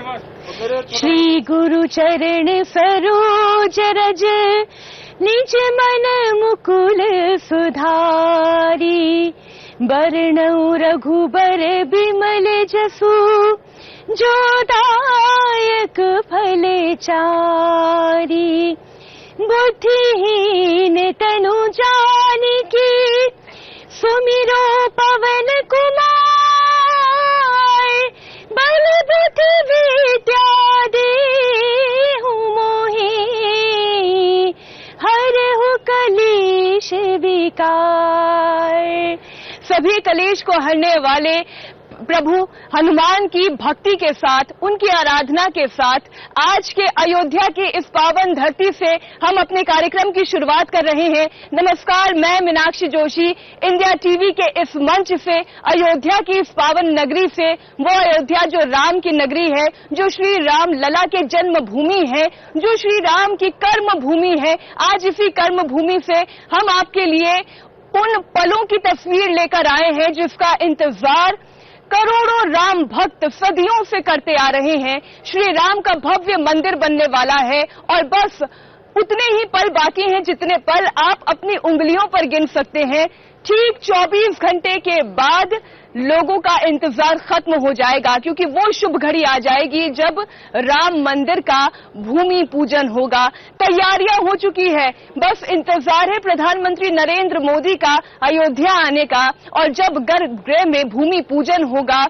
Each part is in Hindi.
श्री गुरु चरण सरोज रज निज मन मुकुल सुधारी, बरनउँ रघुबर बिमल जसु जो दायक फल चारि। बुद्धिहीन तनु जानिके सुमिरो पवन कुमार, बल बुद्धि विद्या देहु मोहि, हरहु कलेश विकार। सभी कलेश को हरने वाले प्रभु हनुमान की भक्ति के साथ, उनकी आराधना के साथ आज के अयोध्या की इस पावन धरती से हम अपने कार्यक्रम की शुरुआत कर रहे हैं। नमस्कार, मैं मीनाक्षी जोशी इंडिया टीवी के इस मंच से, अयोध्या की इस पावन नगरी से, वो अयोध्या जो राम की नगरी है, जो श्री राम लला के जन्म भूमि है, जो श्री राम की कर्म भूमि है। आज इसी कर्म भूमि से हम आपके लिए उन पलों की तस्वीर लेकर आए हैं जिसका इंतजार करोड़ों राम भक्त सदियों से करते आ रहे हैं। श्री राम का भव्य मंदिर बनने वाला है और बस उतने ही पल बाकी हैं जितने पल आप अपनी उंगलियों पर गिन सकते हैं। ठीक 24 घंटे के बाद लोगों का इंतजार खत्म हो जाएगा, क्योंकि वो शुभ घड़ी आ जाएगी जब राम मंदिर का भूमि पूजन होगा। तैयारियां हो चुकी है, बस इंतजार है प्रधानमंत्री नरेंद्र मोदी का अयोध्या आने का। और जब गर्भगृह में भूमि पूजन होगा,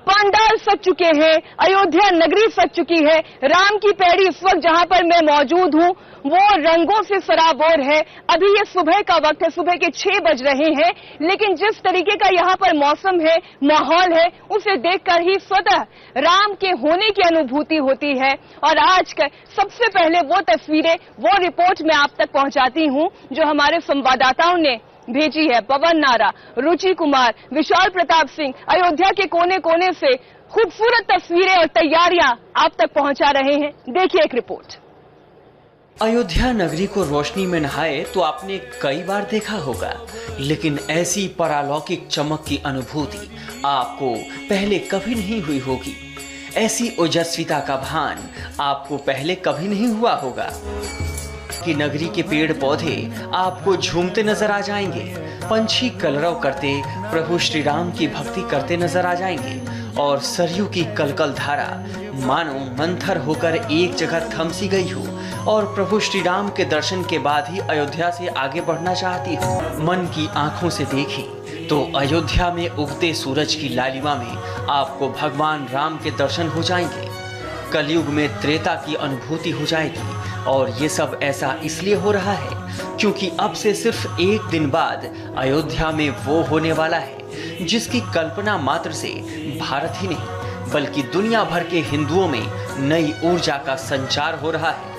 पंडाल सज चुके हैं, अयोध्या नगरी सज चुकी है। राम की पैड़ी इस वक्त जहां पर मैं मौजूद हूं वो रंगों से सराबोर है। अभी ये सुबह का वक्त है, सुबह के 6 बज रहे हैं, लेकिन जिस तरीके का यहाँ पर मौसम है, माहौल है, उसे देखकर ही स्वतः राम के होने की अनुभूति होती है। और आज सबसे पहले वो तस्वीरें, वो रिपोर्ट मैं आप तक पहुंचाती हूं जो हमारे संवाददाताओं ने भेजी है। पवन नारा, रुचि कुमार, विशाल प्रताप सिंह अयोध्या के कोने कोने से खूबसूरत तस्वीरें और तैयारियां आप तक पहुंचा रहे हैं। देखिए एक रिपोर्ट। अयोध्या नगरी को रोशनी में नहाए तो आपने कई बार देखा होगा, लेकिन ऐसी परालौकिक चमक की अनुभूति आपको पहले कभी नहीं हुई होगी। ऐसी ओजस्विता का भान आपको पहले कभी नहीं हुआ होगा कि नगरी के पेड़ पौधे आपको झूमते नजर आ जाएंगे, पंछी कलरव करते प्रभु श्री राम की भक्ति करते नजर आ जाएंगे और सरयू की कलकल धारा मानो मंथर होकर एक जगह थम सी गई हो और प्रभु श्री राम के दर्शन के बाद ही अयोध्या से आगे बढ़ना चाहती हो। मन की आंखों से देखें तो अयोध्या में उगते सूरज की लालिमा में आपको भगवान राम के दर्शन हो जाएंगे। कलयुग में त्रेता की अनुभूति हो जाएगी और ये सब ऐसा इसलिए हो रहा है क्योंकि अब से सिर्फ एक दिन बाद अयोध्या में वो होने वाला है जिसकी कल्पना मात्र से भारत ही नहीं बल्कि दुनिया भर के हिंदुओं में नई ऊर्जा का संचार हो रहा है।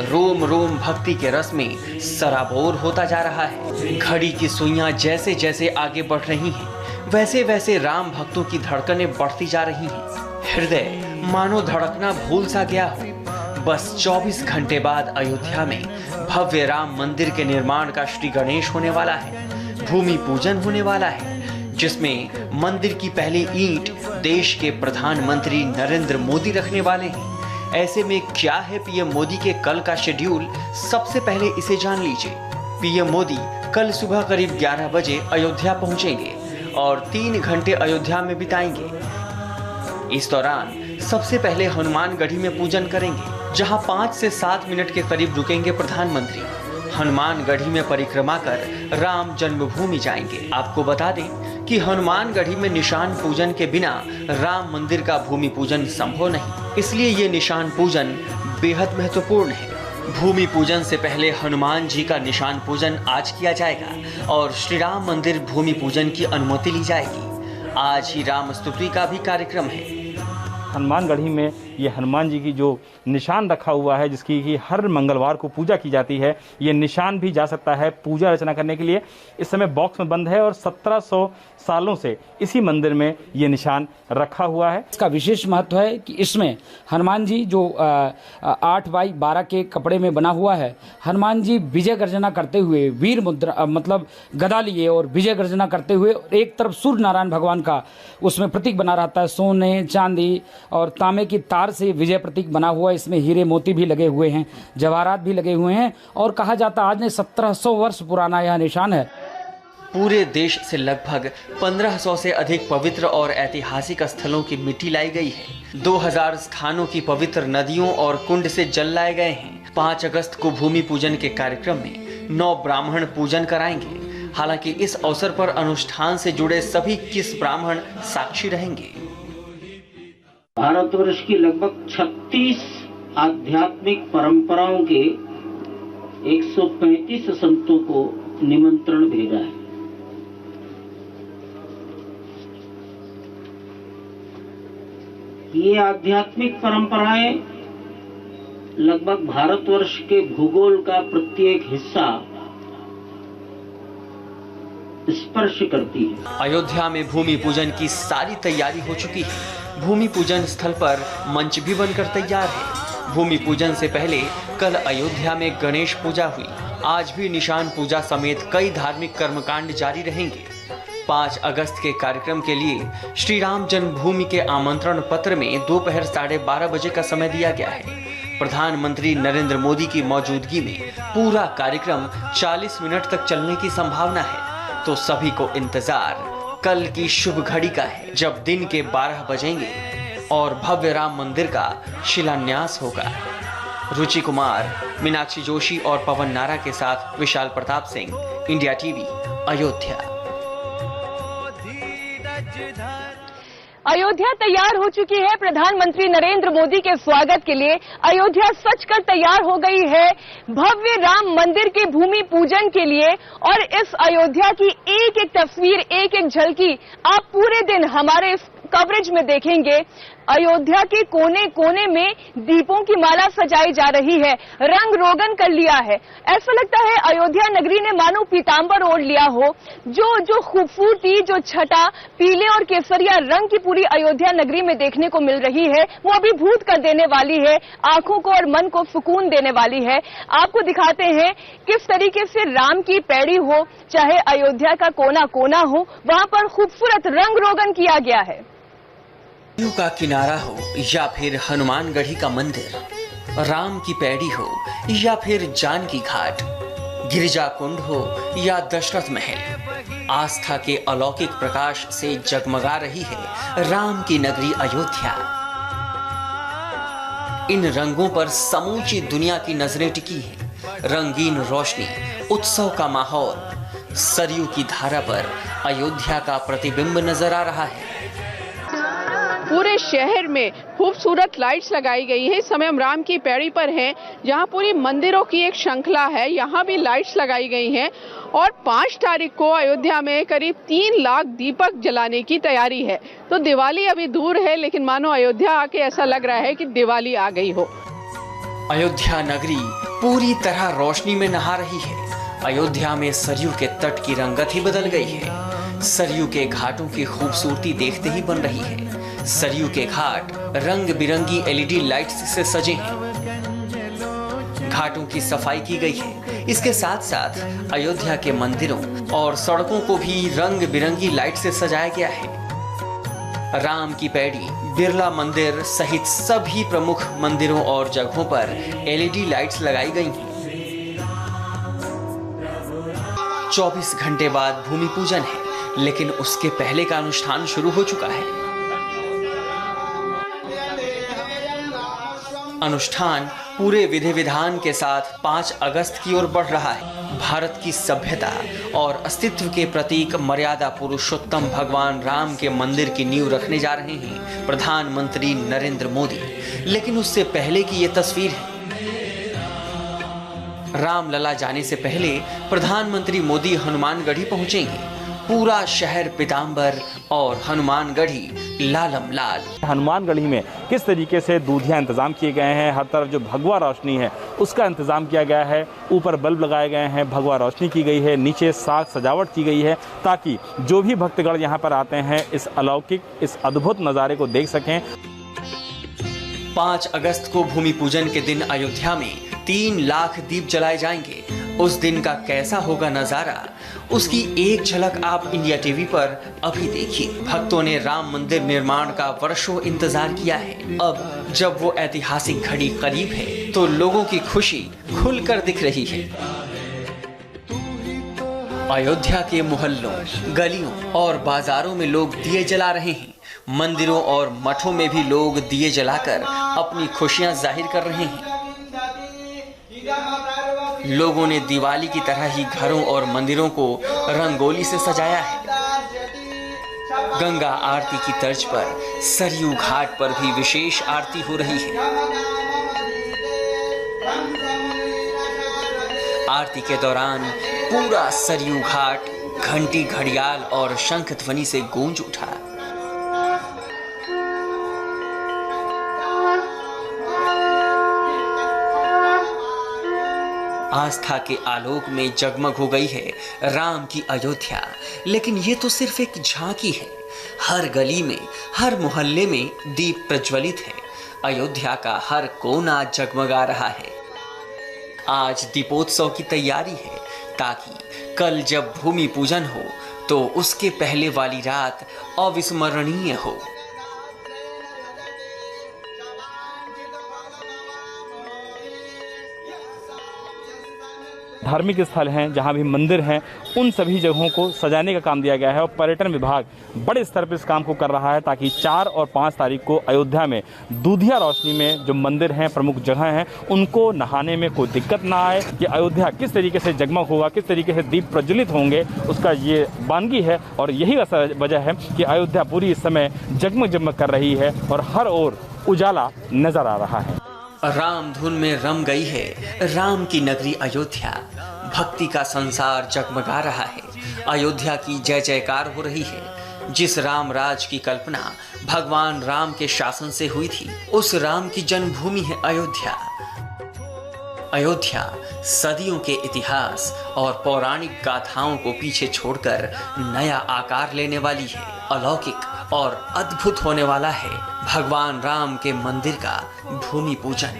रोम रोम भक्ति के रस में सराबोर होता जा रहा है। घड़ी की सुइयां जैसे जैसे आगे बढ़ रही हैं, वैसे वैसे राम भक्तों की धड़कनें बढ़ती जा रही हैं। हृदय मानो धड़कना भूल सा गया हो। बस 24 घंटे बाद अयोध्या में भव्य राम मंदिर के निर्माण का श्री गणेश होने वाला है। भूमि पूजन होने वाला है जिसमें मंदिर की पहली ईंट देश के प्रधानमंत्री नरेंद्र मोदी रखने वाले हैं। ऐसे में क्या है पीएम मोदी के कल का शेड्यूल, सबसे पहले इसे जान लीजिए। पीएम मोदी कल सुबह करीब 11 बजे अयोध्या पहुंचेंगे और 3 घंटे अयोध्या में बिताएंगे। इस दौरान सबसे पहले हनुमानगढ़ी में पूजन करेंगे, जहां 5 से 7 मिनट के करीब रुकेंगे प्रधानमंत्री। हनुमानगढ़ी में परिक्रमा कर राम जन्मभूमि जाएंगे। आपको बता दें कि हनुमानगढ़ी में निशान पूजन के बिना राम मंदिर का भूमि पूजन संभव नहीं, इसलिए ये निशान पूजन बेहद महत्वपूर्ण है। भूमि पूजन से पहले हनुमान जी का निशान पूजन आज किया जाएगा और श्री राम मंदिर भूमि पूजन की अनुमति ली जाएगी। आज ही राम स्तुति का भी कार्यक्रम है। हनुमानगढ़ी में ये हनुमान जी की जो निशान रखा हुआ है जिसकी कि हर मंगलवार को पूजा की जाती है। ये निशान भी जा सकता है पूजा अर्चना करने के लिए। इस समय बॉक्स में बंद है और 1700 सालों से इसी मंदिर में ये निशान रखा हुआ है। इसका विशेष महत्व है कि इसमें हनुमान जी जो 8x12 के कपड़े में बना हुआ है, हनुमान जी विजय गर्जना करते हुए वीर मुद्रा मतलब गदा लिए और विजय गर्जना करते हुए एक तरफ सूर्य नारायण भगवान का उसमें प्रतीक बना रहता है, सोने चांदी और तांबे की तार से विजय प्रतीक बना हुआ है। इसमें हीरे मोती भी लगे हुए हैं, जवाहरात भी लगे हुए हैं और कहा जाता है आज ने 1700 वर्ष पुराना यह निशान है। पूरे देश से लगभग 1500 से अधिक पवित्र और ऐतिहासिक स्थलों की मिट्टी लाई गई है। 2000 स्थानों की पवित्र नदियों और कुंड से जल लाए गए हैं। 5 अगस्त को भूमि पूजन के कार्यक्रम में 9 ब्राह्मण पूजन कराएंगे। हालांकि इस अवसर पर अनुष्ठान से जुड़े सभी 21 ब्राह्मण साक्षी रहेंगे। भारतवर्ष की लगभग 36 आध्यात्मिक परंपराओं के 135 संतों को निमंत्रण भेजा है। ये आध्यात्मिक परंपराएं लगभग भारतवर्ष के भूगोल का प्रत्येक हिस्सा स्पर्श करती है। अयोध्या में भूमि पूजन की सारी तैयारी हो चुकी है। भूमि पूजन स्थल पर मंच भी बनकर तैयार है। भूमि पूजन से पहले कल अयोध्या में गणेश पूजा हुई। आज भी निशान पूजा समेत कई धार्मिक कर्मकांड जारी रहेंगे। 5 अगस्त के कार्यक्रम के लिए श्री राम जन्मभूमि के आमंत्रण पत्र में दोपहर 12:30 बजे का समय दिया गया है। प्रधानमंत्री नरेंद्र मोदी की मौजूदगी में पूरा कार्यक्रम 40 मिनट तक चलने की संभावना है। तो सभी को इंतजार कल की शुभ घड़ी का है, जब दिन के 12 बजेंगे और भव्य राम मंदिर का शिलान्यास होगा। रुचि कुमार, मीनाक्षी जोशी और पवन नारा के साथ विशाल प्रताप सिंह, इंडिया टीवी, अयोध्या। अयोध्या तैयार हो चुकी है। प्रधानमंत्री नरेंद्र मोदी के स्वागत के लिए अयोध्या सजकर तैयार हो गई है भव्य राम मंदिर के भूमि पूजन के लिए। और इस अयोध्या की एक एक तस्वीर, एक एक झलकी आप पूरे दिन हमारे इस कवरेज में देखेंगे। अयोध्या के कोने कोने में दीपों की माला सजाई जा रही है, रंग रोगन कर लिया है। ऐसा लगता है अयोध्या नगरी ने मानो पीतांबर ओढ़ लिया हो। जो खूबसूरती, जो छटा पीले और केसरिया रंग की पूरी अयोध्या नगरी में देखने को मिल रही है, वो अभिभूत कर देने वाली है, आंखों को और मन को सुकून देने वाली है। आपको दिखाते हैं किस तरीके से राम की पैड़ी हो, चाहे अयोध्या का कोना कोना हो, वहां पर खूबसूरत रंग रोगन किया गया है। सरयू का किनारा हो या फिर हनुमानगढ़ी का मंदिर, राम की पैड़ी हो या फिर जानकी घाट, गिरिजा कुंड हो या दशरथ महल, आस्था के अलौकिक प्रकाश से जगमगा रही है राम की नगरी अयोध्या। इन रंगों पर समूची दुनिया की नजरें टिकी हैं। रंगीन रोशनी, उत्सव का माहौल, सरयू की धारा पर अयोध्या का प्रतिबिंब नजर आ रहा है। पूरे शहर में खूबसूरत लाइट्स लगाई गई है। इस समय हम राम की पैड़ी पर हैं, जहां पूरी मंदिरों की एक श्रृंखला है। यहां भी लाइट्स लगाई गई हैं और 5 तारीख को अयोध्या में करीब 3 लाख दीपक जलाने की तैयारी है। तो दिवाली अभी दूर है, लेकिन मानो अयोध्या आके ऐसा लग रहा है कि दिवाली आ गई हो। अयोध्या नगरी पूरी तरह रोशनी में नहा रही है। अयोध्या में सरयू के तट की रंगत ही बदल गई है। सरयू के घाटों की खूबसूरती देखते ही बन रही है। सरयू के घाट रंग बिरंगी एलईडी लाइट्स से सजे हैं। घाटों की सफाई की गई है। इसके साथ साथ अयोध्या के मंदिरों और सड़कों को भी रंग बिरंगी लाइट से सजाया गया है। राम की पैड़ी, बिरला मंदिर सहित सभी प्रमुख मंदिरों और जगहों पर एलईडी लाइट्स लगाई गई हैं। 24 घंटे बाद भूमि पूजन है, लेकिन उसके पहले का अनुष्ठान शुरू हो चुका है। अनुष्ठान पूरे विधि विधान के साथ 5 अगस्त की ओर बढ़ रहा है। भारत की सभ्यता और अस्तित्व के प्रतीक मर्यादा पुरुषोत्तम भगवान राम के मंदिर की नींव रखने जा रहे हैं प्रधानमंत्री नरेंद्र मोदी। लेकिन उससे पहले की ये तस्वीर है। रामलला जाने से पहले प्रधानमंत्री मोदी हनुमानगढ़ी पहुंचेंगे। पूरा शहर पीतांबर और हनुमानगढ़ी लालम लाल। हनुमानगढ़ी में किस तरीके से दूधिया इंतजाम किए गए हैं, हर तरफ जो भगवा रोशनी है उसका इंतजाम किया गया है, ऊपर बल्ब लगाए गए हैं, भगवा रोशनी की गई है, नीचे साग सजावट की गई है ताकि जो भी भक्तगण यहाँ पर आते हैं इस अलौकिक, इस अद्भुत नज़ारे को देख सकें। 5 अगस्त को भूमि पूजन के दिन अयोध्या में 3 लाख दीप जलाए जाएंगे। उस दिन का कैसा होगा नजारा, उसकी एक झलक आप इंडिया टीवी पर अभी देखिए। भक्तों ने राम मंदिर निर्माण का वर्षों इंतजार किया है। अब जब वो ऐतिहासिक घड़ी करीब है तो लोगों की खुशी खुलकर दिख रही है। अयोध्या के मोहल्लों, गलियों और बाजारों में लोग दिए जला रहे हैं। मंदिरों और मठों में भी लोग दिए जलाकर अपनी खुशियां जाहिर कर रहे हैं। लोगों ने दिवाली की तरह ही घरों और मंदिरों को रंगोली से सजाया है। गंगा आरती की तर्ज पर सरयू घाट पर भी विशेष आरती हो रही है। आरती के दौरान पूरा सरयू घाट घंटी, घड़ियाल और शंख ध्वनि से गूंज उठा। आस्था के आलोक में जगमग हो गई है राम की अयोध्या। लेकिन ये तो सिर्फ एक झांकी है। हर गली में, हर मोहल्ले में दीप प्रज्वलित है। अयोध्या का हर कोना जगमगा रहा है। आज दीपोत्सव की तैयारी है ताकि कल जब भूमि पूजन हो तो उसके पहले वाली रात अविस्मरणीय हो। धार्मिक स्थल हैं, जहां भी मंदिर हैं, उन सभी जगहों को सजाने का काम दिया गया है और पर्यटन विभाग बड़े स्तर पर इस काम को कर रहा है ताकि 4 और 5 तारीख को अयोध्या में दूधिया रोशनी में जो मंदिर हैं, प्रमुख जगह हैं, उनको नहाने में कोई दिक्कत ना आए। कि अयोध्या किस तरीके से जगमग होगा, किस तरीके से दीप प्रज्वलित होंगे, उसका ये वानगी है और यही वजह है कि अयोध्या पूरी इस समय जगमग कर रही है और हर ओर उजाला नजर आ रहा है। राम धुन में रम गई है राम की नगरी अयोध्या। भक्ति का संसार जगमगा रहा है। अयोध्या की जय जयकार हो रही है। जिस राम राज की कल्पना भगवान राम के शासन से हुई थी, उस राम की जन्मभूमि है अयोध्या। अयोध्या सदियों के इतिहास और पौराणिक गाथाओं को पीछे छोड़कर नया आकार लेने वाली है। अलौकिक और अद्भुत होने वाला है भगवान राम के मंदिर का भूमि पूजन।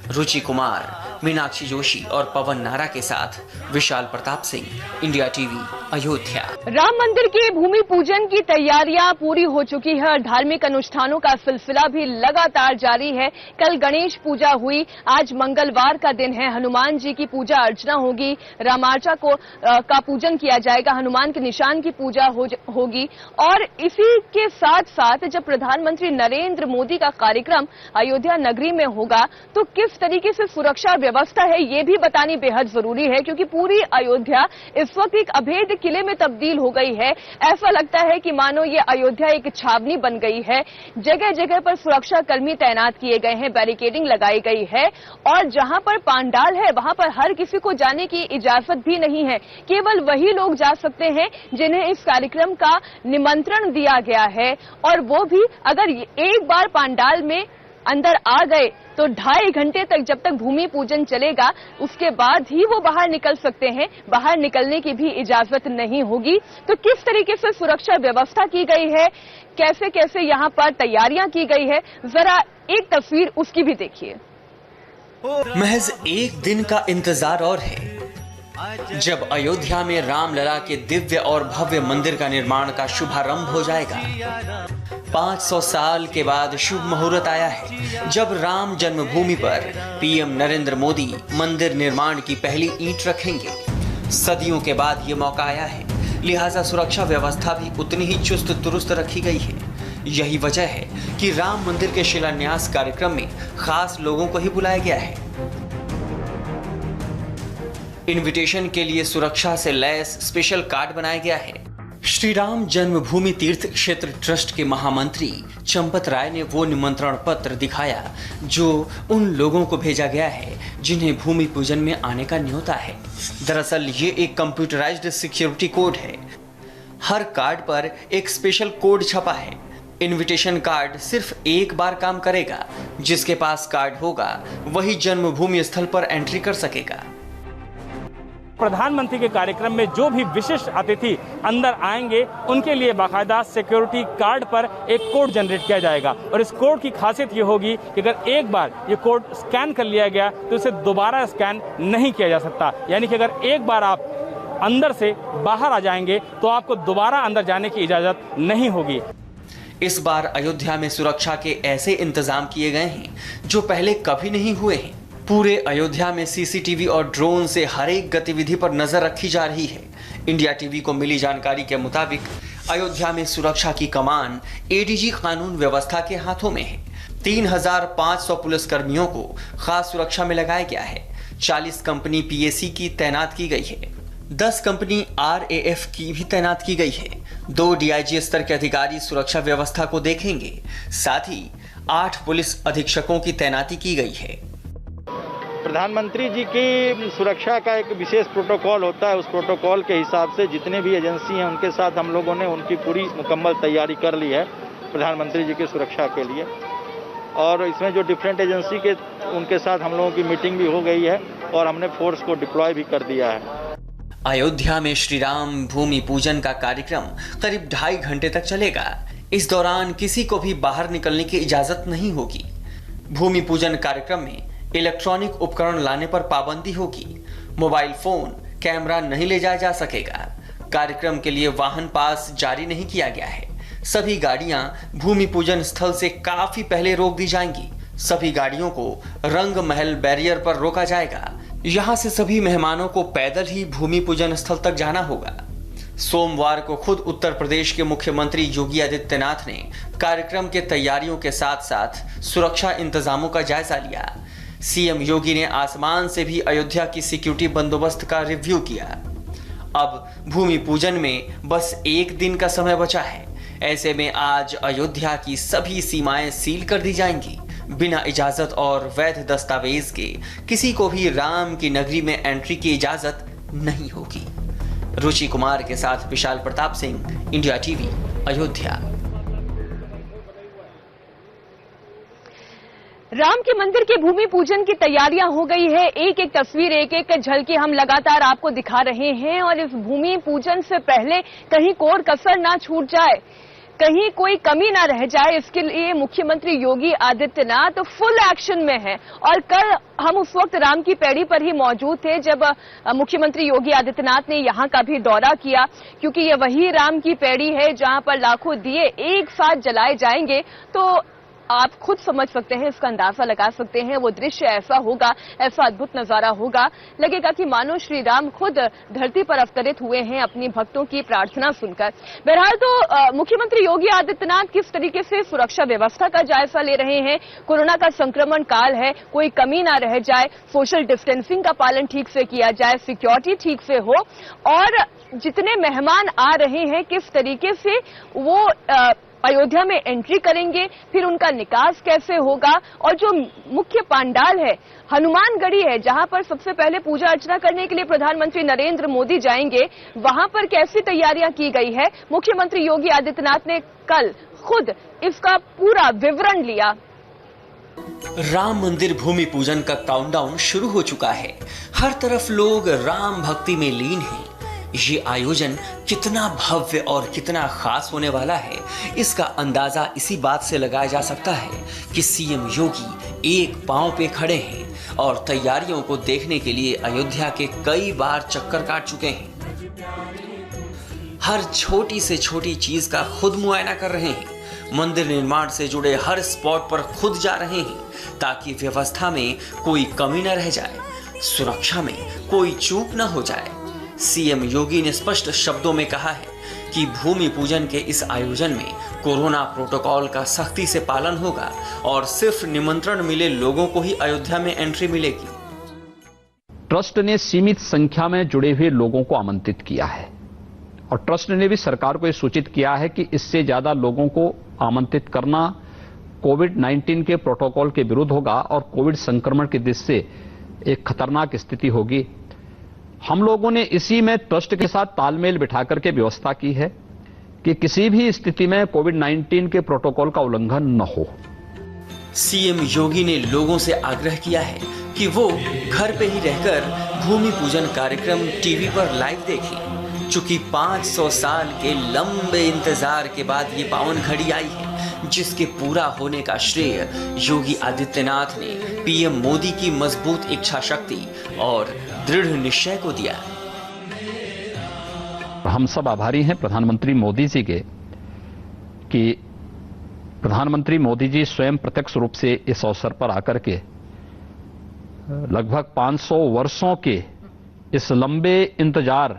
रुचि कुमार, मीनाक्षी जोशी और पवन नारा के साथ विशाल प्रताप सिंह, इंडिया टीवी, अयोध्या। राम मंदिर के भूमि पूजन की तैयारियां पूरी हो चुकी है और धार्मिक अनुष्ठानों का सिलसिला भी लगातार जारी है। कल गणेश पूजा हुई, आज मंगलवार का दिन है, हनुमान जी की पूजा अर्चना होगी, रामार्चा का पूजन किया जाएगा, हनुमान के निशान की पूजा होगी और इसी के साथ साथ जब प्रधानमंत्री नरेंद्र मोदी का कार्यक्रम अयोध्या नगरी में होगा तो किस तरीके से सुरक्षा व्यवस्था है ये भी बतानी बेहद जरूरी है, क्योंकि पूरी अयोध्या इस वक्त एक अभेद किले में तब्दील हो गई है। ऐसा लगता है कि मानो ये अयोध्या एक छावनी बन गई है। जगह जगह पर सुरक्षा कर्मी तैनात किए गए हैं, बैरिकेडिंग लगाई गई है और जहां पर पांडाल है वहां पर हर किसी को जाने की इजाजत भी नहीं है। केवल वही लोग जा सकते हैं जिन्हें इस कार्यक्रम का निमंत्रण दिया गया है और वो भी अगर एक बार पांडाल में अंदर आ गए तो 2.5 घंटे तक जब तक भूमि पूजन चलेगा उसके बाद ही वो बाहर निकल सकते हैं। बाहर निकलने की भी इजाजत नहीं होगी। तो किस तरीके से सुरक्षा व्यवस्था की गई है, कैसे कैसे यहाँ पर तैयारियां की गई है, जरा एक तस्वीर उसकी भी देखिए। महज एक दिन का इंतजार और है जब अयोध्या में रामलला के दिव्य और भव्य मंदिर का निर्माण का शुभारंभ हो जाएगा। 500 साल के बाद शुभ मुहूर्त आया है जब राम जन्मभूमि पर पीएम नरेंद्र मोदी मंदिर निर्माण की पहली ईंट रखेंगे। सदियों के बाद ये मौका आया है, लिहाजा सुरक्षा व्यवस्था भी उतनी ही चुस्त दुरुस्त रखी गई है। यही वजह है कि राम मंदिर के शिलान्यास कार्यक्रम में खास लोगों को ही बुलाया गया है। इनविटेशन के लिए सुरक्षा से लैस स्पेशल कार्ड बनाया गया है। श्री राम जन्मभूमि तीर्थ क्षेत्र ट्रस्ट के महामंत्री चंपत राय ने वो निमंत्रण पत्र दिखाया जो उन लोगों को भेजा गया है जिन्हें भूमि पूजन में आने का न्योता है। दरअसल ये एक कंप्यूटराइज्ड सिक्योरिटी कोड है। हर कार्ड पर एक स्पेशल कोड छपा है। इनविटेशन कार्ड सिर्फ एक बार काम करेगा। जिसके पास कार्ड होगा वही जन्मभूमि स्थल पर एंट्री कर सकेगा। प्रधानमंत्री के कार्यक्रम में जो भी विशिष्ट अतिथि अंदर आएंगे उनके लिए बाकायदा सिक्योरिटी कार्ड पर एक कोड जनरेट किया जाएगा और इस कोड की खासियत ये होगी कि अगर एक बार ये कोड स्कैन कर लिया गया तो इसे दोबारा स्कैन नहीं किया जा सकता। यानी कि अगर एक बार आप अंदर से बाहर आ जाएंगे तो आपको दोबारा अंदर जाने की इजाजत नहीं होगी। इस बार अयोध्या में सुरक्षा के ऐसे इंतजाम किए गए हैं जो पहले कभी नहीं हुए हैं। पूरे अयोध्या में सीसीटीवी और ड्रोन से हर एक गतिविधि पर नजर रखी जा रही है। इंडिया टीवी को मिली जानकारी के मुताबिक अयोध्या में सुरक्षा की कमान एडीजी कानून व्यवस्था के हाथों में है। 3500 पुलिसकर्मियों को खास सुरक्षा में लगाया गया है। 40 कंपनी पीएसी की तैनात की गई है। 10 कंपनी आरएएफ की भी तैनात की गई है। 2 डीआईजी स्तर के अधिकारी सुरक्षा व्यवस्था को देखेंगे। साथ ही 8 पुलिस अधीक्षकों की तैनाती की गई है। प्रधानमंत्री जी की सुरक्षा का एक विशेष प्रोटोकॉल होता है। उस प्रोटोकॉल के हिसाब से जितने भी एजेंसी हैं उनके साथ हम लोगों ने उनकी पूरी मुकम्मल तैयारी कर ली है प्रधानमंत्री जी की सुरक्षा के लिए। और इसमें जो डिफरेंट एजेंसी के उनके साथ हम लोगों की मीटिंग भी हो गई है और हमने फोर्स को डिप्लॉय भी कर दिया है। अयोध्या में श्री राम भूमि पूजन का कार्यक्रम करीब 2.5 घंटे तक चलेगा। इस दौरान किसी को भी बाहर निकलने की इजाजत नहीं होगी। भूमि पूजन कार्यक्रम में इलेक्ट्रॉनिक उपकरण लाने पर पाबंदी होगी। मोबाइल फोन, कैमरा नहीं ले जाया जा सकेगा। कार्यक्रम के लिए वाहन पास जारी नहीं किया गया है। सभी गाड़ियां भूमि पूजन स्थल से काफी पहले रोक दी जाएंगी। सभी गाड़ियों को रंग महल बैरियर पर रोका जाएगा। यहां से सभी मेहमानों को पैदल ही भूमि पूजन स्थल तक जाना होगा। सोमवार को खुद उत्तर प्रदेश के मुख्यमंत्री योगी आदित्यनाथ ने कार्यक्रम के तैयारियों के साथ साथ सुरक्षा इंतजामों का जायजा लिया। सीएम योगी ने आसमान से भी अयोध्या की सिक्योरिटी बंदोबस्त का रिव्यू किया। अब भूमि पूजन में बस 1 दिन का समय बचा है। ऐसे में आज अयोध्या की सभी सीमाएं सील कर दी जाएंगी। बिना इजाजत और वैध दस्तावेज के किसी को भी राम की नगरी में एंट्री की इजाजत नहीं होगी। रुचि कुमार के साथ विशाल प्रताप सिंह, इंडिया टीवी, अयोध्या। राम के मंदिर के भूमि पूजन की तैयारियां हो गई है। एक एक तस्वीर, एक एक झलकी हम लगातार आपको दिखा रहे हैं और इस भूमि पूजन से पहले कहीं कोर कसर ना छूट जाए, कहीं कोई कमी ना रह जाए, इसके लिए मुख्यमंत्री योगी आदित्यनाथ फुल एक्शन में है। और कल हम उस वक्त राम की पैड़ी पर ही मौजूद थे जब मुख्यमंत्री योगी आदित्यनाथ ने यहां का भी दौरा किया, क्योंकि ये वही राम की पैड़ी है जहां पर लाखों दिए एक साथ जलाए जाएंगे। तो आप खुद समझ सकते हैं, इसका अंदाजा लगा सकते हैं, वो दृश्य ऐसा होगा, ऐसा अद्भुत नजारा होगा, लगेगा कि मानो श्री राम खुद धरती पर अवतरित हुए हैं अपनी भक्तों की प्रार्थना सुनकर। बहरहाल तो मुख्यमंत्री योगी आदित्यनाथ किस तरीके से सुरक्षा व्यवस्था का जायजा ले रहे हैं। कोरोना का संक्रमण काल है, कोई कमी ना रह जाए, सोशल डिस्टेंसिंग का पालन ठीक से किया जाए, सिक्योरिटी ठीक से हो और जितने मेहमान आ रहे हैं किस तरीके से वो अयोध्या में एंट्री करेंगे, फिर उनका निकास कैसे होगा। और जो मुख्य पंडाल है, हनुमानगढ़ी है, जहां पर सबसे पहले पूजा अर्चना करने के लिए प्रधानमंत्री नरेंद्र मोदी जाएंगे, वहां पर कैसी तैयारियां की गई है, मुख्यमंत्री योगी आदित्यनाथ ने कल खुद इसका पूरा विवरण लिया। राम मंदिर भूमि पूजन का काउंटडाउन शुरू हो चुका है। हर तरफ लोग राम भक्ति में लीन हैं। ये आयोजन कितना भव्य और कितना खास होने वाला है, इसका अंदाजा इसी बात से लगाया जा सकता है कि सीएम योगी एक पांव पे खड़े हैं और तैयारियों को देखने के लिए अयोध्या के कई बार चक्कर काट चुके हैं। हर छोटी से छोटी चीज का खुद मुआयना कर रहे हैं। मंदिर निर्माण से जुड़े हर स्पॉट पर खुद जा रहे हैं ताकि व्यवस्था में कोई कमी न रह जाए, सुरक्षा में कोई चूक न हो जाए। सीएम योगी ने स्पष्ट शब्दों में कहा है कि भूमि पूजन के इस आयोजन में कोरोना प्रोटोकॉल का सख्ती से पालन होगा और सिर्फ निमंत्रण मिले लोगों को ही अयोध्या में एंट्री मिलेगी। ट्रस्ट ने सीमित संख्या में जुड़े हुए लोगों को आमंत्रित किया है और ट्रस्ट ने भी सरकार को यह सूचित किया है कि इससे ज्यादा लोगों को आमंत्रित करना कोविड-19 के प्रोटोकॉल के विरुद्ध होगा और कोविड संक्रमण की दृष्टि से एक खतरनाक स्थिति होगी। हम लोगों ने इसी में ट्रस्ट के साथ तालमेल बिठा करके व्यवस्था की है कि किसी भी स्थिति में कोविड-19 के प्रोटोकॉल का उल्लंघन न हो। सीएम योगी ने लोगों से आग्रह किया है कि वो घर पे ही रहकर भूमि पूजन कार्यक्रम टीवी पर लाइव देखें। चूंकि 500 साल के लंबे इंतजार के बाद ये पावन घड़ी आई है, जिसके पूरा होने का श्रेय योगी आदित्यनाथ ने पीएम मोदी की मजबूत इच्छा शक्ति और दृढ़ निश्चय को दिया। हम सब आभारी हैं प्रधानमंत्री मोदी जी के कि प्रधानमंत्री मोदी जी स्वयं प्रत्यक्ष रूप से इस अवसर पर आकर के लगभग 500 वर्षों के इस लंबे इंतजार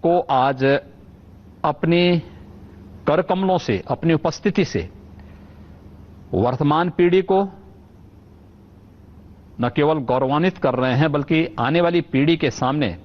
को आज अपनी कर कमलों से, अपनी उपस्थिति से वर्तमान पीढ़ी को न केवल गौरवान्वित कर रहे हैं बल्कि आने वाली पीढ़ी के सामने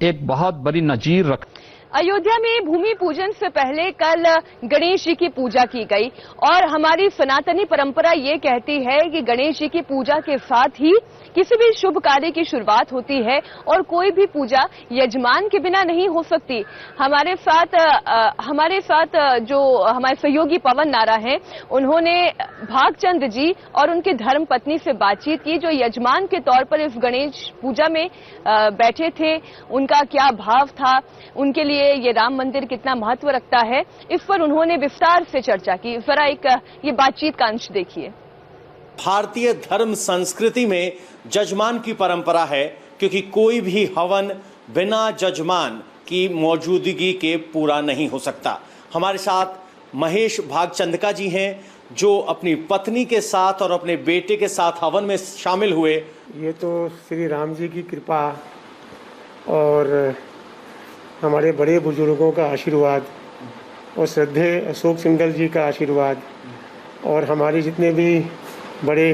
एक बहुत बड़ी नजीर रख। अयोध्या में भूमि पूजन से पहले कल गणेश जी की पूजा की गई और हमारी सनातनी परंपरा ये कहती है कि गणेश जी की पूजा के साथ ही किसी भी शुभ कार्य की शुरुआत होती है और कोई भी पूजा यजमान के बिना नहीं हो सकती। हमारे साथ जो हमारे सहयोगी पवन नारा हैं, उन्होंने भागचंद जी और उनके धर्म पत्नी से बातचीत की, जो यजमान के तौर पर इस गणेश पूजा में बैठे थे। उनका क्या भाव था, उनके लिए ये राम मंदिर कितना महत्व रखता है, इस पर उन्होंने विस्तार से चर्चा की। जरा एक ये बातचीत का अंश देखिए। भारतीय धर्म संस्कृति में जजमान की परंपरा है, क्योंकि कोई भी हवन बिना जजमान की मौजूदगी के पूरा नहीं हो सकता। हमारे साथ महेश भागचंदका जी हैं, जो अपनी पत्नी के साथ और अपने बेटे के साथ हवन में शामिल हुए। ये तो श्री राम जी की कृपा और हमारे बड़े बुजुर्गों का आशीर्वाद और श्रद्धेय अशोक सिंघल जी का आशीर्वाद और हमारे जितने भी बड़े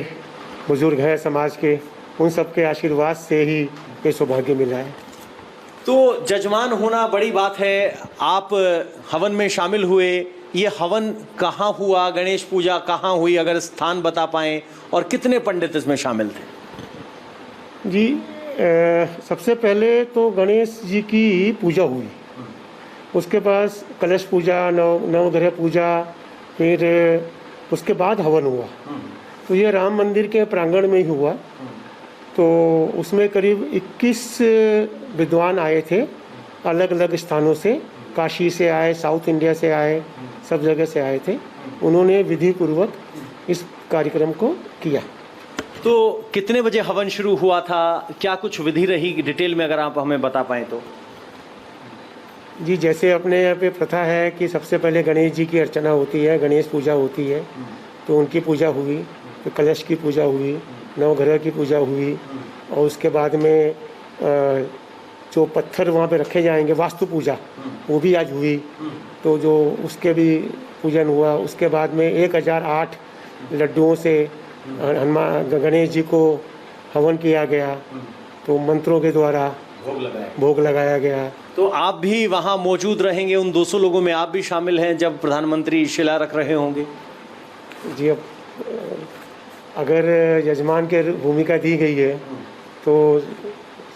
बुजुर्ग हैं समाज के, उन सब के आशीर्वाद से ही ये सौभाग्य मिला है। तो जजमान होना बड़ी बात है। आप हवन में शामिल हुए, ये हवन कहाँ हुआ, गणेश पूजा कहाँ हुई, अगर स्थान बता पाएं, और कितने पंडित इसमें शामिल थे? जी सबसे पहले तो गणेश जी की पूजा हुई, उसके बाद कलश पूजा, नवग्रह पूजा, फिर उसके बाद हवन हुआ। तो ये राम मंदिर के प्रांगण में ही हुआ। तो उसमें करीब 21 विद्वान आए थे, अलग अलग स्थानों से, काशी से आए, साउथ इंडिया से आए, सब जगह से आए थे। उन्होंने विधि पूर्वक इस कार्यक्रम को किया। तो कितने बजे हवन शुरू हुआ था, क्या कुछ विधि रही, डिटेल में अगर आप हमें बता पाएं तो? जी जैसे अपने यहाँ पे प्रथा है कि सबसे पहले गणेश जी की अर्चना होती है, गणेश पूजा होती है, तो उनकी पूजा हुई, फिर कलश की पूजा हुई, नवग्रह की पूजा हुई, और उसके बाद में जो पत्थर वहाँ पे रखे जाएंगे, वास्तु पूजा, वो भी आज हुई। तो जो उसके भी पूजन हुआ। उसके बाद में 1008 लड्डुओं से हनुमान गणेश जी को हवन किया गया, तो मंत्रों के द्वारा भोग लगाया गया। तो आप भी वहाँ मौजूद रहेंगे, उन 200 लोगों में आप भी शामिल हैं जब प्रधानमंत्री शिला रख रहे होंगे? जी, अब अगर यजमान के भूमिका दी गई है तो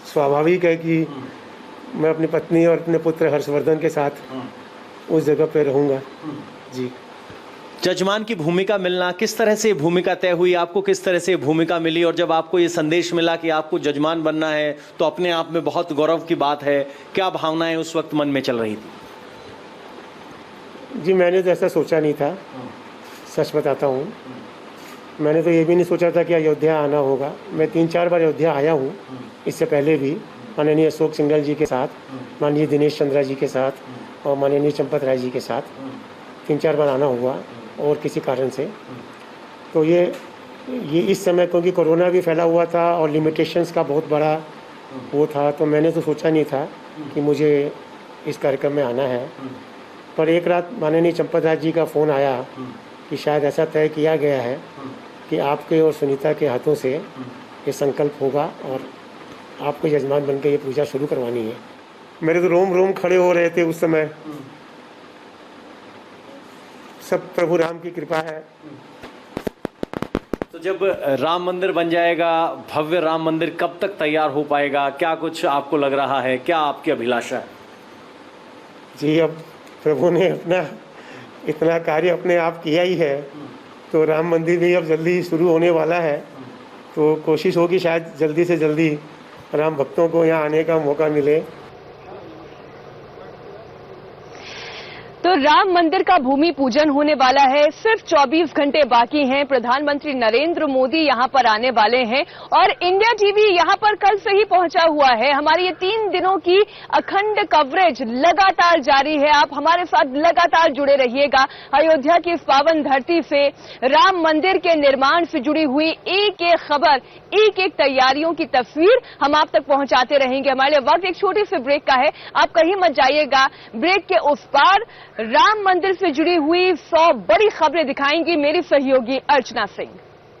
स्वाभाविक है कि मैं अपनी पत्नी और अपने पुत्र हर्षवर्धन के साथ उस जगह पे रहूँगा। जी। जजमान की भूमिका मिलना, किस तरह से भूमिका तय हुई, आपको किस तरह से भूमिका मिली, और जब आपको ये संदेश मिला कि आपको जजमान बनना है तो अपने आप में बहुत गौरव की बात है, क्या भावनाएं उस वक्त मन में चल रही थी? जी मैंने तो ऐसा सोचा नहीं था, सच बताता हूँ। मैंने तो ये भी नहीं सोचा था कि अयोध्या आना होगा। मैं 3-4 बार अयोध्या आया हूँ, इससे पहले भी माननीय अशोक सिंघल जी के साथ, माननीय दिनेश चंद्रा जी के साथ और माननीय चंपत राय जी के साथ 3-4 बार आना हुआ, और किसी कारण से। तो ये इस समय क्योंकि कोरोना भी फैला हुआ था और लिमिटेशंस का बहुत बड़ा वो था, तो मैंने तो सोचा नहीं था कि मुझे इस कार्यक्रम में आना है। पर एक रात माननीय चंपत राय जी का फ़ोन आया कि शायद ऐसा तय किया गया है कि आपके और सुनीता के हाथों से ये संकल्प होगा और आपको यजमान बनकर ये पूजा शुरू करवानी है। मेरे तो रोम रोम खड़े हो रहे थे उस समय। सब प्रभु राम की कृपा है। तो जब राम मंदिर बन जाएगा, भव्य राम मंदिर कब तक तैयार हो पाएगा, क्या कुछ आपको लग रहा है, क्या आपकी अभिलाषा है? जी, अब प्रभु ने अपना इतना कार्य अपने आप किया ही है, तो राम मंदिर भी अब जल्दी शुरू होने वाला है। तो कोशिश होगी शायद जल्दी से जल्दी राम भक्तों को यहाँ आने का मौका मिले। तो राम मंदिर का भूमि पूजन होने वाला है, सिर्फ 24 घंटे बाकी हैं। प्रधानमंत्री नरेंद्र मोदी यहां पर आने वाले हैं और इंडिया टीवी यहां पर कल से ही पहुंचा हुआ है। हमारी ये 3 दिनों की अखंड कवरेज लगातार जारी है। आप हमारे साथ लगातार जुड़े रहिएगा। अयोध्या की इस पावन धरती से राम मंदिर के निर्माण से जुड़ी हुई एक एक खबर, एक एक तैयारियों की तस्वीर हम आप तक पहुंचाते रहेंगे। हमारे लिए वक्त एक छोटी सी ब्रेक का है, आप कहीं मत जाइएगा। ब्रेक के उस पार राम मंदिर से जुड़ी हुई 100 बड़ी खबरें दिखाएंगी मेरी सहयोगी अर्चना सिंह।